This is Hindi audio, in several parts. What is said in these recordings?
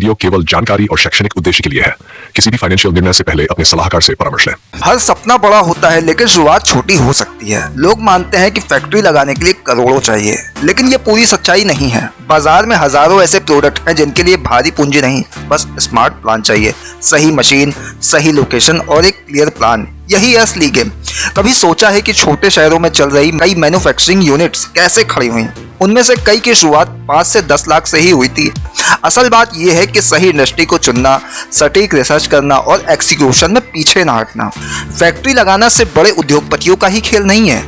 वीडियो केवल जानकारी और शैक्षणिक उद्देश्य के लिए है। किसी भी फाइनेंशियल निर्णय से पहले अपने सलाहकार से परामर्श लें। हर सपना बड़ा होता है लेकिन शुरुआत छोटी हो सकती है। लोग मानते हैं कि फैक्ट्री लगाने के लिए करोड़ों चाहिए, लेकिन ये पूरी सच्चाई नहीं है। बाजार में हजारों ऐसे प्रोडक्ट हैं जिनके लिए भारी पूंजी नहीं, बस स्मार्ट प्लान चाहिए, सही मशीन, सही लोकेशन और एक क्लियर प्लान। यही है असली गेम। कभी सोचा है कि छोटे शहरों में चल रही कई मैन्युफैक्चरिंग यूनिट्स कैसे खड़ी हुई? उनमें से कई की शुरुआत 5 से 10 लाख से ही हुई थी। असल बात यह है कि सही इंडस्ट्री को चुनना, सटीक रिसर्च करना और एग्जीक्यूशन में पीछे ना हटना। फैक्ट्री लगाना सिर्फ बड़े उद्योगपतियों का ही खेल नहीं है।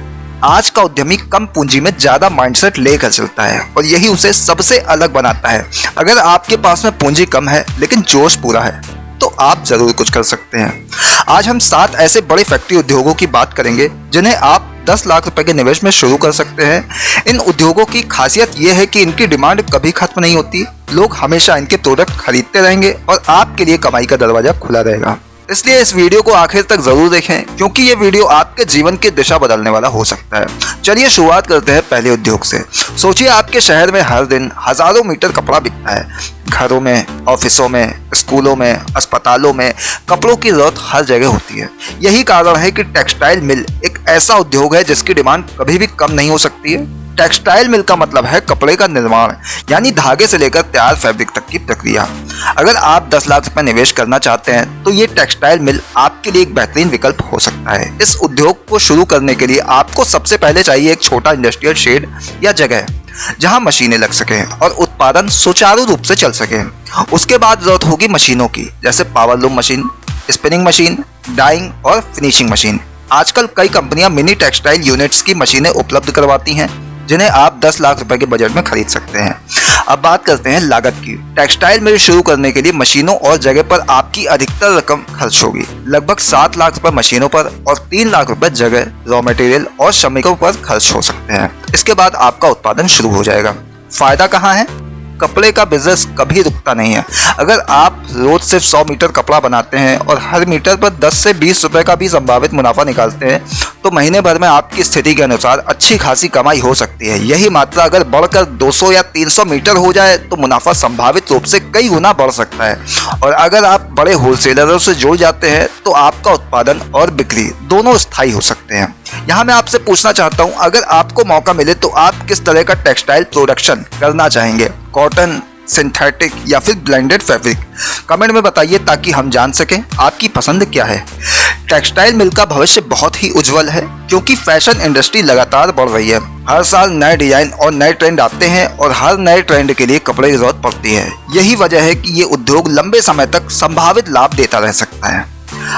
आज का उद्यमी कम पूंजी में ज्यादा माइंडसेट लेकर चलता है और यही उसे सबसे अलग बनाता है। अगर आपके पास में पूंजी कम है लेकिन जोश पूरा है तो आप जरूर कुछ कर सकते हैं। आज हम 7 ऐसे बड़े फैक्ट्री उद्योगों की बात करेंगे जिन्हें आप 10 लाख रुपए के निवेश में शुरू कर सकते हैं। इन उद्योगों की खासियत यह है कि इनकी डिमांड कभी खत्म नहीं होती। लोग हमेशा इनके प्रोडक्ट खरीदते रहेंगे और आपके लिए कमाई का दरवाजा खुला रहेगा। इसलिए इस वीडियो को आखिर तक जरूर देखें, क्योंकि ये वीडियो आपके जीवन की दिशा बदलने वाला हो सकता है। चलिए शुरुआत करते हैं पहले उद्योग से। सोचिए आपके शहर में हर दिन हजारों मीटर कपड़ा बिकता है। घरों में, ऑफिसों में, स्कूलों में, अस्पतालों में कपड़ों की जरूरत हर जगह होती है। यही कारण है कि टेक्सटाइल मिल एक ऐसा उद्योग है जिसकी डिमांड कभी भी कम नहीं हो सकती है। टेक्सटाइल मिल का मतलब है कपड़े का निर्माण, यानी धागे से लेकर तैयार फैब्रिक तक की प्रक्रिया। अगर आप 10 लाख रुपए निवेश करना चाहते हैं तो ये टेक्सटाइल मिल आपके लिए एक बेहतरीन विकल्प हो सकता है। इस उद्योग को शुरू करने के लिए आपको सबसे पहले चाहिए एक छोटा इंडस्ट्रियल शेड या जगह जहां मशीनें लग सकें और उत्पादन सुचारू रूप से चल सके। उसके बाद जरूरत होगी मशीनों की, जैसे power loom machine, spinning machine, dyeing और फिनिशिंग मशीन। आजकल कई कंपनियां मिनी टेक्सटाइल यूनिट्स की मशीनें उपलब्ध करवाती हैं जिन्हें आप 10 लाख रुपए के बजट में खरीद सकते हैं। अब बात करते हैं लागत की। टेक्सटाइल मिल शुरू करने के लिए मशीनों और जगह पर आपकी अधिकतर रकम खर्च होगी। लगभग 7 लाख रुपए मशीनों पर और 3 लाख रुपए जगह, रॉ मटेरियल और श्रमिकों पर खर्च हो सकते हैं। इसके बाद आपका उत्पादन शुरू हो जाएगा। फायदा कहाँ है? कपड़े का बिजनेस कभी रुकता नहीं है। अगर आप रोज सिर्फ 100 मीटर कपड़ा बनाते हैं और हर मीटर पर 10 से 20 रुपए का भी संभावित मुनाफा निकालते हैं तो महीने भर में आपकी स्थिति के अनुसार अच्छी खासी कमाई हो सकती है। यही मात्रा अगर बढ़कर 200 या 300 मीटर हो जाए तो मुनाफा संभावित रूप से कई गुना बढ़ सकता है। और अगर आप बड़े होलसेलरों से जुड़ जाते हैं तो आपका उत्पादन और बिक्री दोनों स्थायी हो सकते हैं। यहाँ मैं आपसे पूछना चाहता हूँ, अगर आपको मौका मिले तो आप किस तरह का टेक्सटाइल प्रोडक्शन करना चाहेंगे? कॉटन, सिंथेटिक या फिर ब्लेंडेड फैब्रिक? कमेंट में बताइए ताकि हम जान सकें आपकी पसंद क्या है। टेक्सटाइल मिल का भविष्य बहुत ही उज्जवल है क्योंकि फैशन इंडस्ट्री लगातार बढ़ रही है। हर साल नए डिजाइन और नए ट्रेंड आते हैं और हर नए ट्रेंड के लिए कपड़े की जरूरत पड़ती है। यही वजह है कि ये उद्योग लंबे समय तक संभावित लाभ देता रह सकता है।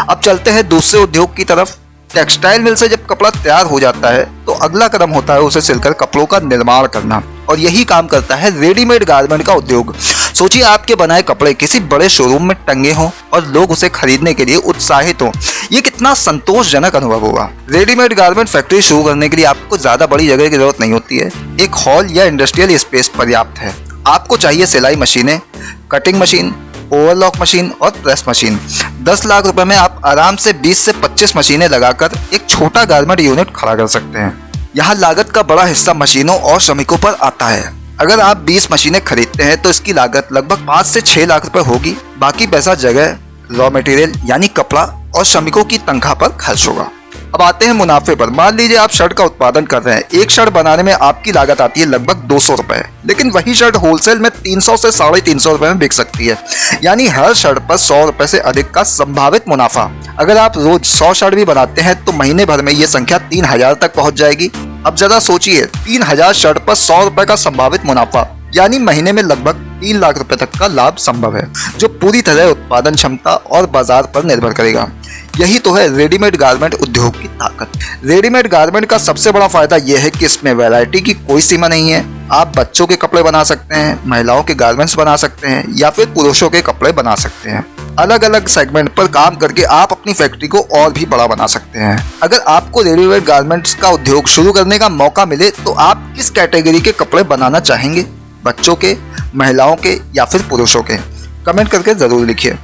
अब चलते हैं दूसरे उद्योग की तरफ। टेक्सटाइल मिल से जब कपड़ा तैयार हो जाता है तो अगला कदम होता है उसे सिलकर कपड़ों का निर्माण करना, और यही काम करता है रेडीमेड गारमेंट का उद्योग। सोचिए आपके बनाए कपड़े किसी बड़े शोरूम में टंगे हों और लोग उसे खरीदने के लिए उत्साहित हों। ये कितना संतोषजनक अनुभव होगा। रेडीमेड गारमेंट फैक्ट्री शुरू करने के लिए आपको ज्यादा बड़ी जगह की जरूरत नहीं होती है। एक हॉल या इंडस्ट्रियल स्पेस पर्याप्त है। आपको चाहिए सिलाई मशीनें, कटिंग मशीन, ओवरलॉक मशीन और प्रेस मशीन। 10 लाख रुपए में आप आराम से 20 से 25 मशीनें लगाकर एक छोटा गारमेंट यूनिट खड़ा कर सकते हैं। यहाँ लागत का बड़ा हिस्सा मशीनों और श्रमिकों पर आता है। अगर आप 20 मशीनें खरीदते हैं तो इसकी लागत लगभग 5 से 6 लाख रुपए होगी। बाकी पैसा जगह, रॉ मटेरियल यानी कपड़ा और श्रमिकों की तनख्वाह पर खर्च होगा। अब आते हैं मुनाफे पर। मान लीजिए आप शर्ट का उत्पादन कर रहे हैं। एक शर्ट बनाने में आपकी लागत आती है लगभग 200 रुपए, लेकिन वही शर्ट होलसेल में 300 से 350 रुपए में बिक सकती है। यानी हर शर्ट पर 100 रुपए से अधिक का संभावित मुनाफा। अगर आप रोज 100 शर्ट भी बनाते हैं तो महीने भर में ये संख्या 3000 तक पहुंच जाएगी। अब जरा सोचिए, 3000 शर्ट पर 100 रुपए का संभावित मुनाफा, यानी महीने में लगभग 3 लाख रुपए तक का लाभ संभव है, जो पूरी तरह उत्पादन क्षमता और बाजार पर निर्भर करेगा। यही तो है रेडीमेड गारमेंट उद्योग की ताकत। रेडीमेड गारमेंट का सबसे बड़ा फायदा यह है कि इसमें वैरायटी की कोई सीमा नहीं है। आप बच्चों के कपड़े बना सकते हैं, महिलाओं के गारमेंट्स बना सकते हैं या फिर पुरुषों के कपड़े बना सकते हैं। अलग अलग सेगमेंट पर काम करके आप अपनी फैक्ट्री को और भी बड़ा बना सकते हैं। अगर आपको रेडीमेड गारमेंट्स का उद्योग शुरू करने का मौका मिले तो आप किस कैटेगरी के कपड़े बनाना चाहेंगे? बच्चों के, महिलाओं के या फिर पुरुषों के? कमेंट करके जरूर लिखिए।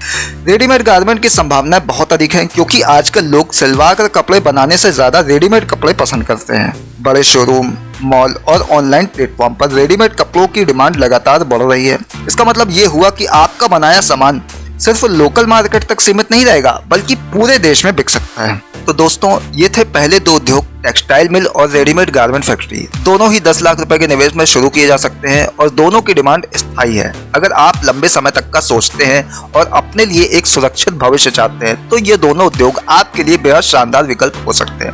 रेडीमेड गारमेंट की संभावनाएं बहुत अधिक हैं क्योंकि आजकल लोग सिलवा कर कपड़े बनाने से ज्यादा रेडीमेड कपड़े पसंद करते हैं। बड़े शोरूम, मॉल और ऑनलाइन प्लेटफॉर्म पर रेडीमेड कपड़ों की डिमांड लगातार बढ़ रही है। इसका मतलब ये हुआ कि आपका बनाया सामान सिर्फ लोकल मार्केट तक सीमित नहीं रहेगा बल्कि पूरे देश में बिक सकता है। तो दोस्तों, ये थे पहले दो उद्योग, टेक्सटाइल मिल और रेडीमेड गारमेंट फैक्ट्री। दोनों ही 10 लाख रुपए के निवेश में शुरू किए जा सकते हैं और दोनों की डिमांड स्थायी है। अगर आप लंबे समय तक का सोचते हैं और अपने लिए एक सुरक्षित भविष्य चाहते हैं तो ये दोनों उद्योग आपके लिए बेहद शानदार विकल्प हो सकते हैं।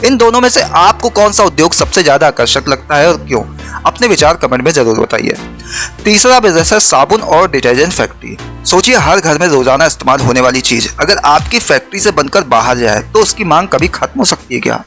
इन दोनों में से आपको कौन सा उद्योग सबसे ज्यादा आकर्षक लगता है और क्यों? अपने विचार कमेंट में जरूर बताइए। तीसरा बिजनेस है साबुन और डिटर्जेंट फैक्ट्री। सोचिए, हर घर में रोजाना इस्तेमाल होने वाली चीज अगर आपकी फैक्ट्री से बनकर बाहर जाए तो उसकी मांग कभी खत्म हो सकती है क्या?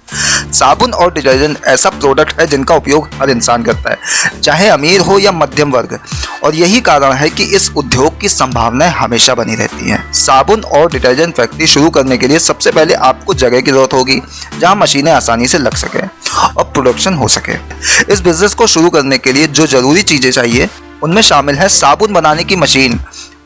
साबुन और डिटर्जेंट ऐसा प्रोडक्ट है जिनका उपयोग हर इंसान करता है, चाहे अमीर हो या मध्यम वर्ग, और यही कारण है कि इस उद्योग की संभावनाएं हमेशा बनी रहती हैं। साबुन और डिटर्जेंट फैक्ट्री शुरू करने के लिए सबसे पहले आपको जगह की जरूरत होगी जहां मशीनें आसानी से लग सके और प्रोडक्शन हो सके। इस बिजनेस को शुरू करने के लिए जो जरूरी चीजें चाहिए उनमें शामिल है साबुन बनाने की मशीन,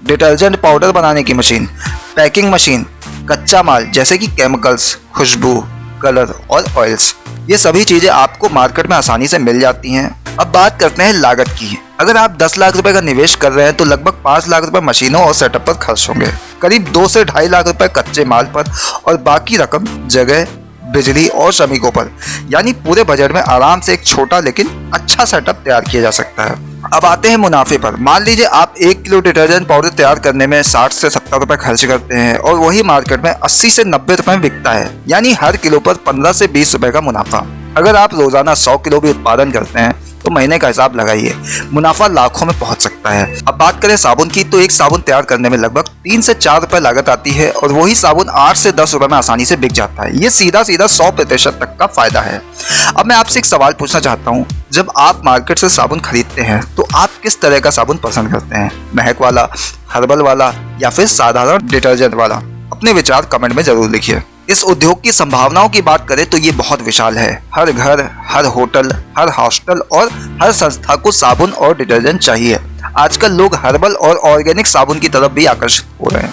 डिटर्जेंट पाउडर बनाने की मशीन, पैकिंग मशीन, कच्चा माल जैसे कि केमिकल्स, खुशबू, कलर और ऑयल्स। ये सभी चीजें आपको मार्केट में आसानी से मिल जाती हैं। अब बात करते हैं लागत की। अगर आप 10 लाख रुपए का निवेश कर रहे हैं तो लगभग 5 लाख रुपए मशीनों और सेटअप पर खर्च होंगे, करीब 2 से 2.5 लाख रुपए कच्चे माल पर और बाकी रकम जगह, बिजली और श्रमिकों पर। यानी पूरे बजट में आराम से एक छोटा लेकिन अच्छा सेटअप तैयार किया जा सकता है। अब आते हैं मुनाफे पर। मान लीजिए आप 1 किलो डिटर्जेंट पाउडर तैयार करने में 60 से 70 रुपए खर्च करते हैं और वही मार्केट में 80 से 90 रुपए में बिकता है, यानी हर किलो पर 15 से 20 रुपए का मुनाफा। अगर आप रोजाना 100 किलो भी उत्पादन करते हैं तो महीने का हिसाब लगाइए, मुनाफा लाखों में पहुंच सकता है। अब बात करें साबुन की, तो एक साबुन तैयार करने में लगभग 3 से 4 रुपए लागत आती है और वही साबुन 8 से 10 रुपए में आसानी से बिक जाता है। ये सीधा 100% तक का फायदा है। अब मैं आपसे एक सवाल पूछना चाहता हूँ, जब आप मार्केट से साबुन खरीदते हैं तो आप किस तरह का साबुन पसंद करते हैं? महक वाला, हर्बल वाला या फिर साधारण डिटर्जेंट वाला? अपने विचार कमेंट में जरूर लिखिए। इस उद्योग की संभावनाओं की बात करें तो ये बहुत विशाल है। हर घर, हर होटल, हर हॉस्टल और हर संस्था को साबुन और डिटर्जेंट चाहिए। आजकल लोग हर्बल और ऑर्गेनिक साबुन की तरफ भी आकर्षित हो रहे हैं,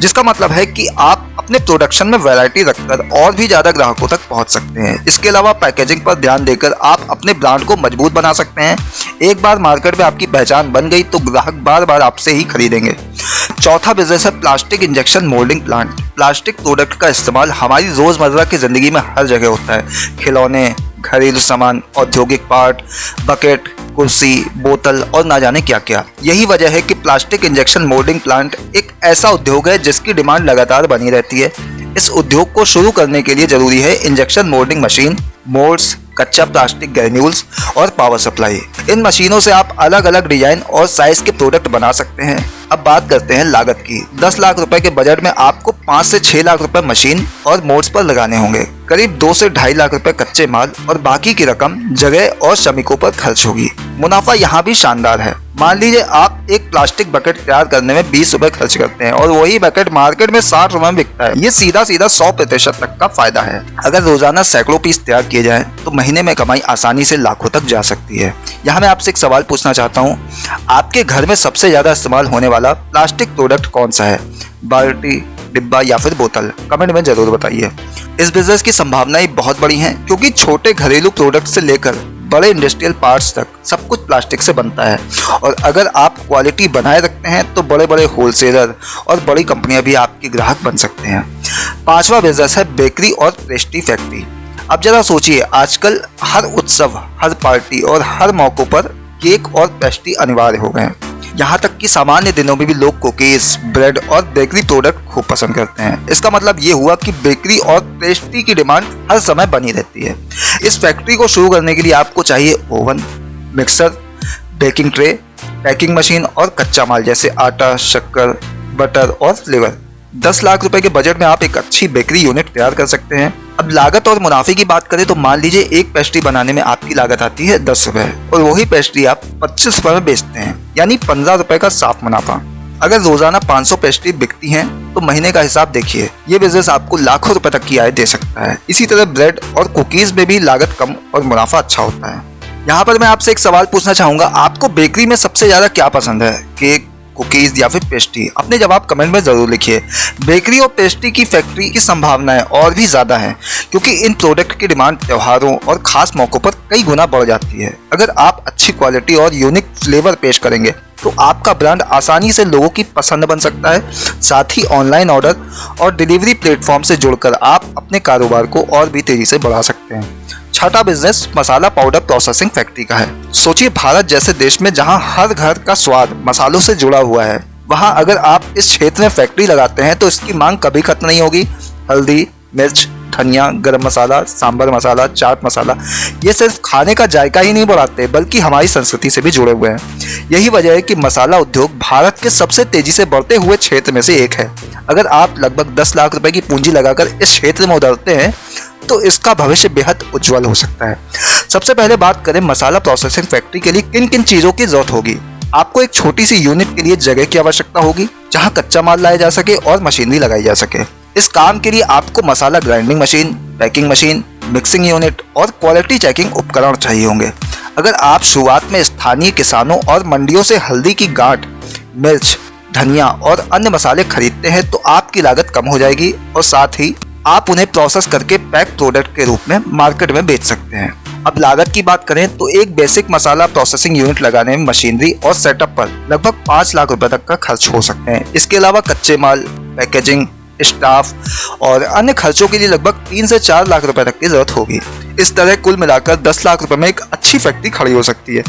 जिसका मतलब है कि आप अपने प्रोडक्शन में वैरायटी रखकर और भी ज्यादा ग्राहकों तक पहुंच सकते हैं। इसके अलावा पैकेजिंग पर ध्यान देकर आप अपने ब्रांड को मजबूत बना सकते हैं। एक बार मार्केट में आपकी पहचान बन गई तो ग्राहक बार बार आपसे ही खरीदेंगे। चौथा बिजनेस है plastic injection moulding plant. Plastic product का इस्तेमाल हमारी रोजमर्रा की जिंदगी में हर जगह होता है। खिलौने, घरेलू सामान, औद्योगिक पार्ट, बकेट, कुर्सी, बोतल और ना जाने क्या क्या। यही वजह है कि प्लास्टिक इंजेक्शन मोल्डिंग प्लांट एक ऐसा उद्योग है जिसकी डिमांड लगातार बनी रहती है। इस उद्योग को शुरू करने के लिए जरूरी है इंजेक्शन मोल्डिंग मशीन, मोल्ड्स, कच्चा प्लास्टिक ग्रेन्यूल्स और पावर सप्लाई। इन मशीनों से आप अलग अलग डिजाइन और साइज के प्रोडक्ट बना सकते हैं। अब बात करते हैं लागत की। 10 लाख रुपए के बजट में आपको 5 से 6 लाख रुपए मशीन और मोड्स पर लगाने होंगे। करीब 2 से 2.5 लाख रुपए कच्चे माल और बाकी की रकम जगह और श्रमिकों पर खर्च होगी। मुनाफा यहाँ भी शानदार है। मान लीजिए आप एक प्लास्टिक बकेट तैयार करने में 20 रुपए खर्च करते हैं और वही बकेट मार्केट में 60 रुपए में बिकता है। ये सीधा 100% तक का फायदा है। अगर रोजाना सैकड़ों पीस तैयार किए जाएं तो महीने में कमाई आसानी से लाखों तक जा सकती है। यहाँ मैं आपसे एक सवाल पूछना चाहता हूँ, आपके घर में सबसे ज्यादा इस्तेमाल होने वाला प्लास्टिक प्रोडक्ट कौन सा है? बाल्टी, डिब्बा या फिर बोतल? कमेंट में जरूर बताइए। इस बिजनेस की संभावनाएं बहुत बड़ी हैं क्योंकि छोटे घरेलू प्रोडक्ट से लेकर बड़े इंडस्ट्रियल पार्ट्स तक सब कुछ प्लास्टिक से बनता है और अगर आप क्वालिटी बनाए रखते हैं तो बड़े बड़े होलसेलर और बड़ी कंपनियां भी आपके ग्राहक बन सकते हैं। पांचवा बिजनेस है बेकरी और पेस्ट्री फैक्ट्री। अब जरा सोचिए, आजकल हर उत्सव, हर पार्टी और हर मौकों पर केक और पेस्ट्री अनिवार्य हो गए हैं। यहाँ तक कि सामान्य दिनों में भी लोग कुकीज, ब्रेड और बेकरी प्रोडक्ट खूब पसंद करते हैं। इसका मतलब ये हुआ कि बेकरी और पेस्ट्री की डिमांड हर समय बनी रहती है। इस फैक्ट्री को शुरू करने के लिए आपको चाहिए oven, mixer, baking tray, packing machine और कच्चा माल जैसे आटा, शक्कर, बटर और फ्लेवर। 10 लाख रुपए के बजट में आप एक अच्छी बेकरी यूनिट तैयार कर सकते हैं। अब लागत और मुनाफे की बात करें तो मान लीजिए एक पेस्ट्री बनाने में आपकी लागत आती है 10 रुपए और वही पेस्ट्री आप 25 रुपए में बेचते हैं, यानी 15 रुपए का साफ मुनाफा। अगर रोजाना 500 पेस्ट्री बिकती हैं तो महीने का हिसाब देखिए, ये बिजनेस आपको लाखों रुपए तक की आय दे सकता है। इसी तरह ब्रेड और कुकीज में भी लागत कम और मुनाफा अच्छा होता है। यहाँ पर मैं आपसे एक सवाल पूछना चाहूंगा, आपको बेकरी में सबसे ज्यादा क्या पसंद है? केक, कुकीज या फिर पेस्ट्री? अपने जवाब कमेंट में जरूर लिखिए। बेकरी और पेस्ट्री की फैक्ट्री की संभावनाएं और भी ज्यादा हैं, क्योंकि इन प्रोडक्ट की डिमांड त्योहारों और खास मौकों पर कई गुना बढ़ जाती है। अगर आप अच्छी क्वालिटी और यूनिक फ्लेवर पेश करेंगे तो आपका ब्रांड आसानी से लोगों की पसंद बन सकता है। साथ ही ऑनलाइन ऑर्डर और डिलीवरी प्लेटफॉर्म से जुड़कर आप अपने कारोबार को और भी तेजी से बढ़ा सकते हैं। छठा बिजनेस मसाला पाउडर प्रोसेसिंग फैक्ट्री का है। सोचिए, भारत जैसे देश में जहां हर घर का स्वाद मसालों से जुड़ा हुआ है, वहां अगर आप इस क्षेत्र में फैक्ट्री लगाते हैं तो इसकी मांग कभी खत्म नहीं होगी। हल्दी, मिर्च, धनिया, गरम मसाला, सांबर मसाला, चाट मसाला, ये सिर्फ खाने का जायका ही नहीं बढ़ाते बल्कि हमारी संस्कृति से भी जुड़े हुए हैं। यही वजह है कि मसाला उद्योग भारत के सबसे तेजी से बढ़ते हुए क्षेत्र में से एक है। अगर आप लगभग 10 लाख रुपए की पूंजी लगाकर इस क्षेत्र में उतरते हैं तो इसका भविष्य बेहद उज्जवल हो सकता है। सबसे पहले बात करें मसाला प्रोसेसिंग फैक्ट्री के लिए किन किन चीजों की जरूरत होगी। आपको एक छोटी सी यूनिट के लिए जगह की आवश्यकता होगी जहां कच्चा माल लाया जा सके और मशीनरी लगाई जा सके। इस काम के लिए आपको मसाला grinding machine, packing machine, mixing unit और क्वालिटी चेकिंग उपकरण चाहिए होंगे। अगर आप शुरुआत में स्थानीय किसानों और मंडियों से हल्दी की गांठ, मिर्च, धनिया और अन्य मसाले खरीदते हैं तो आपकी लागत कम हो जाएगी और साथ ही आप उन्हें प्रोसेस करके पैक प्रोडक्ट के रूप में मार्केट में बेच सकते हैं। अब लागत की बात करें तो एक बेसिक मसाला प्रोसेसिंग यूनिट लगाने में मशीनरी और सेटअप पर लगभग 5 लाख रुपए तक का खर्च हो सकते हैं। इसके अलावा कच्चे माल, पैकेजिंग, स्टाफ और अन्य खर्चों के लिए लगभग 3 से 4 लाख रुपए तक की जरूरत होगी। इस तरह कुल मिलाकर 10 लाख रुपए में एक अच्छी फैक्ट्री खड़ी हो सकती है।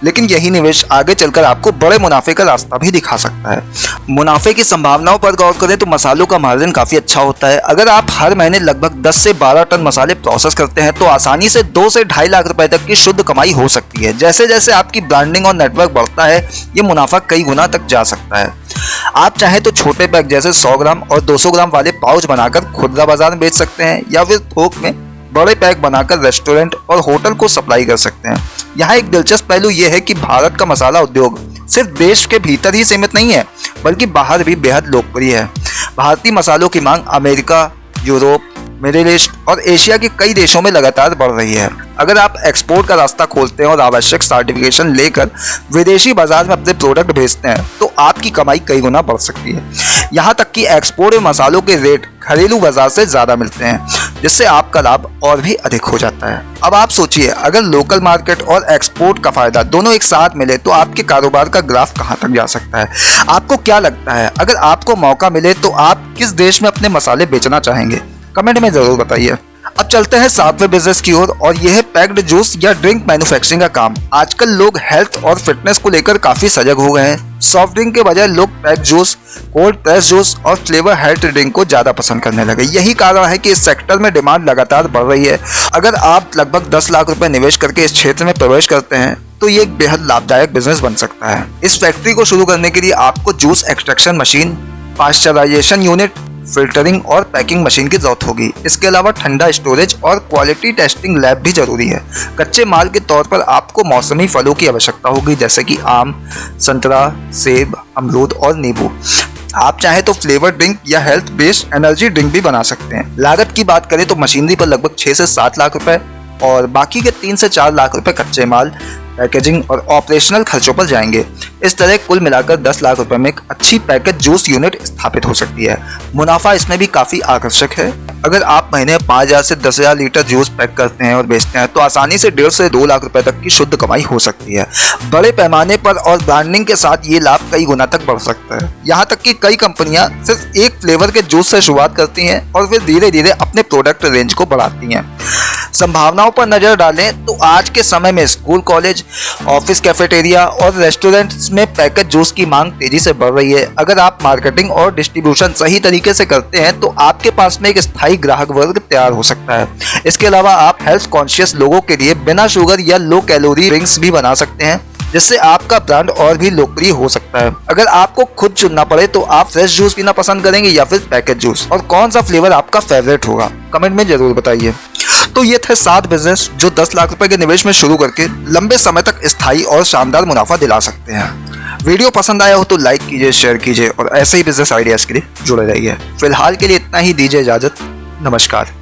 लेकिन यही निवेश आगे चलकर आपको बड़े मुनाफे का रास्ता भी दिखा सकता है। मुनाफे की संभावनाओं पर गौर करें तो मसालों का मार्जिन काफी अच्छा होता है। अगर आप हर महीने लगभग 10 से 12 टन मसाले प्रोसेस करते हैं तो आसानी से 2 से 2.5 लाख रुपए तक की शुद्ध कमाई हो सकती है। जैसे जैसे आपकी ब्रांडिंग और नेटवर्क बढ़ता है, ये मुनाफा कई गुना तक जा सकता है। आप चाहे तो छोटे पैक जैसे 100 ग्राम और 200 ग्राम वाले पाउच बनाकर खुदरा बाजार में बेच सकते हैं या फिर थोक में बड़े पैक बनाकर रेस्टोरेंट और होटल को सप्लाई कर सकते हैं। यहाँ एक दिलचस्प पहलू यह है कि भारत का मसाला उद्योग सिर्फ देश के भीतर ही सीमित नहीं है बल्कि बाहर भी बेहद लोकप्रिय है। भारतीय मसालों की मांग अमेरिका, यूरोप, मिडिल ईस्ट और एशिया के कई देशों में लगातार बढ़ रही है। अगर आप एक्सपोर्ट का रास्ता खोलते हैं और आवश्यक सर्टिफिकेशन लेकर विदेशी बाजार में अपने प्रोडक्ट भेजते हैं तो आपकी कमाई कई गुना बढ़ सकती है। यहाँ तक कि एक्सपोर्ट में मसालों के रेट घरेलू बाजार से ज्यादा मिलते हैं, जिससे आपका लाभ और भी अधिक हो जाता है। अब आप सोचिए, अगर लोकल मार्केट और एक्सपोर्ट का फायदा दोनों एक साथ मिले तो आपके कारोबार का ग्राफ कहाँ तक जा सकता है। आपको क्या लगता है, अगर आपको मौका मिले तो आप किस देश में अपने मसाले बेचना चाहेंगे? कमेंट में जरूर बताइए। अब चलते हैं 7वें बिजनेस की ओर और यह है पैक्ड जूस या ड्रिंक मैन्युफैक्चरिंग का काम। आजकल लोग हेल्थ और फिटनेस को लेकर काफी सजग हो गए हैं। सॉफ्ट ड्रिंक के बजाय लोग pack juice, cold press juice और फ्लेवर हेल्थ ड्रिंक को ज्यादा पसंद करने लगे। यही कारण है कि इस सेक्टर में डिमांड लगातार बढ़ रही है। अगर आप लगभग 10 लाख रुपए निवेश करके इस क्षेत्र में प्रवेश करते हैं तो ये एक बेहद लाभदायक बिजनेस बन सकता है। इस फैक्ट्री को शुरू करने के लिए आपको juice extraction machine, pasteurisation unit, filtering और पैकिंग मशीन की जरूरत होगी। इसके अलावा ठंडा स्टोरेज और क्वालिटी टेस्टिंग लैब भी जरूरी है। कच्चे माल के तौर पर आपको मौसमी फलों की आवश्यकता होगी जैसे कि आम, संतरा, सेब, अमरूद और नींबू। आप चाहे तो फ्लेवर ड्रिंक या हेल्थ बेस्ड एनर्जी ड्रिंक भी बना सकते हैं। लागत की बात करें तो मशीनरी पर लगभग 6 से 7 लाख रुपए और बाकी के 3 से 4 लाख रुपए कच्चे माल, पैकेजिंग और ऑपरेशनल खर्चों पर जाएंगे। इस तरह कुल मिलाकर 10 लाख रुपए में एक अच्छी पैकेज जूस यूनिट स्थापित हो सकती है। मुनाफा इसमें भी काफी आकर्षक है। अगर आप महीने 5,000 से 10,000 लीटर जूस पैक करते हैं और बेचते हैं तो आसानी से 1.5 से 2 लाख रुपए तक की शुद्ध कमाई हो सकती है। बड़े पैमाने पर और ब्रांडिंग के साथ ये लाभ कई गुना तक बढ़ सकता है। यहाँ तक कि कई कंपनियां सिर्फ एक फ्लेवर के जूस से शुरुआत करती हैं और फिर धीरे धीरे अपने प्रोडक्ट रेंज को बढ़ाती हैं। संभावनाओं पर नजर डालें तो आज के समय में स्कूल, कॉलेज, ऑफिस, कैफेटेरिया और रेस्टोरेंट्स में पैकेज जूस की मांग तेजी से बढ़ रही है। अगर आप मार्केटिंग और डिस्ट्रीब्यूशन सही तरीके से करते हैं तो आपके पास में एक स्थायी ग्राहक वर्ग तैयार हो सकता है। इसके अलावा आप हेल्थ कॉन्शियस लोगों के लिए बिना शुगर या लो कैलोरी ड्रिंक्स भी बना सकते हैं, जिससे आपका ब्रांड और भी लोकप्रिय हो सकता है। अगर आपको खुद चुनना पड़े तो आप फ्रेश जूस पीना पसंद करेंगे या फिर पैकेज जूस, और कौन सा फ्लेवर आपका फेवरेट होगा, कमेंट में जरूर बताइए। तो ये थे 7 बिजनेस जो 10 लाख रुपए के निवेश में शुरू करके लंबे समय तक स्थायी और शानदार मुनाफा दिला सकते हैं। वीडियो पसंद आया हो तो लाइक कीजिए, शेयर कीजिए और ऐसे ही बिजनेस आइडियाज के लिए जुड़े रहिए। फिलहाल के लिए इतना ही, दीजिए इजाजत, नमस्कार।